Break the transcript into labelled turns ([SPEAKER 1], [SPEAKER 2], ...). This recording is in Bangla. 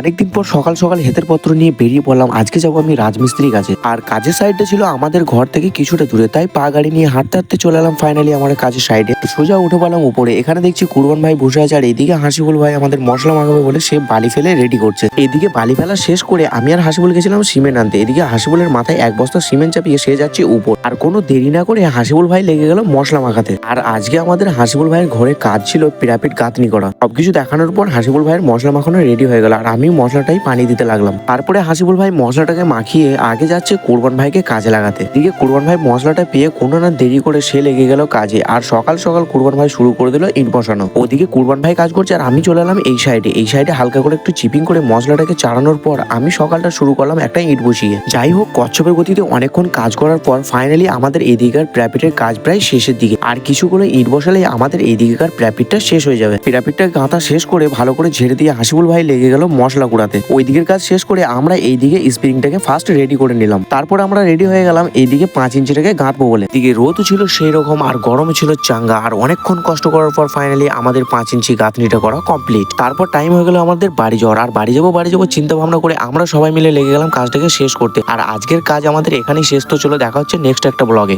[SPEAKER 1] অনেকদিন পর সকাল সকাল হেতের পত্র নিয়ে বেরিয়ে পড়লাম। আজকে যাবো আমি রাজমিস্ত্রির কাছে। আর কাজের সাইডটা ছিল আমাদের ঘর থেকে কিছুটা দূরে, তাই পা গাড়ি নিয়ে হাঁটতে হাঁটতে চলে এলাম ফাইনালি আমার কাজের সাইডে। সোজা উঠে পেলাম উপরে। এখানে দেখছি কুরবান ভাই বসে আছে, আর এদিকে হাসিবুল ভাই আমাদের মশলা মাখাবে বলে সে বালি ফেলে রেডি করছে। এদিকে বালি ফেলা শেষ করে আমি আর হাসিবুল গেছিলাম সিমেন্ট আনতে। এদিকে হাসিবুলের মাথায় এক বস্তা সিমেন্ট চাপিয়ে সে যাচ্ছে উপর। আর কোনো দেরি না করে হাসিবুল ভাই লেগে গেল মশলা মাখাতে। আর আজকে আমাদের হাসিবুল ভাইয়ের ঘরে কাজ ছিল পিরাপিড গাঁথনি করা। সবকিছু দেখানোর পর হাসিবুল ভাইয়ের মশলা মাখানো রেডি হয়ে গেল, আর আমি মশলাটাই পানি দিতে লাগলাম। তারপরে হাসিবুল ভাই মশলাটাকে মাখিয়ে আগে যাচ্ছে কুরবান ভাইকে কাজে লাগাতে। এদিকে কুরবান ভাই মশলাটা পেয়ে কোনো না দেরি করে সে লেগে গেল কাজে। আর সকাল সকাল কুরবান ভাই শুরু করে দিল ইট বসানো। ওদিকে কুরবান ভাই কাজ করছে আর আমি চলে এলাম এই সাইডে হালকা করে একটু চিপিং করে মশলাটাকে চাড়ানোর পর আমি সকালটা শুরু করলাম একটা ইট বসিয়ে। যাই হোক, কচ্ছপের গতিতে অনেকক্ষণ কাজ করার পর ফাইনালি আমাদের এদিকের পিরাপিডের কাজ প্রায় শেষের দিকে। আর কিছু করে ইট বসালেই আমাদের এদিকের পিরাপিডটা শেষ হয়ে যাবে। পিরাপিডটা গাঁথা শেষ করে ভালো করে ঝেড়ে দিয়ে হাসিবুল ভাই লেগে গেল মশলা কুড়াতে। ওই দিকের কাজ শেষ করে আমরা এইদিকে স্প্রিংটাকে ফার্স্ট রেডি করে নিলাম। তারপর আমরা রেডি হয়ে গেলাম এইদিকে 5 ইঞ্চিটাকে গাঁথবো বলে। এদিকে রোদ ছিল সেই রকম আর গরম ছিল চাঙ্গা। আর অনেকক্ষণ কষ্ট করার পর ফাইনালি আমাদের 5 ইঞ্চি গাঁথনিটা করা কমপ্লিট। তারপর টাইম হয়ে গেল আমাদের বাড়ি যাওয়ার। আর বাড়ি যাবো চিন্তা ভাবনা করে আমরা সবাই মিলে লেগে গেলাম কাজটাকে শেষ করতে। আর আজকের কাজ আমাদের এখানেই শেষ। তো চলো দেখা হচ্ছে নেক্সট একটা ব্লগে।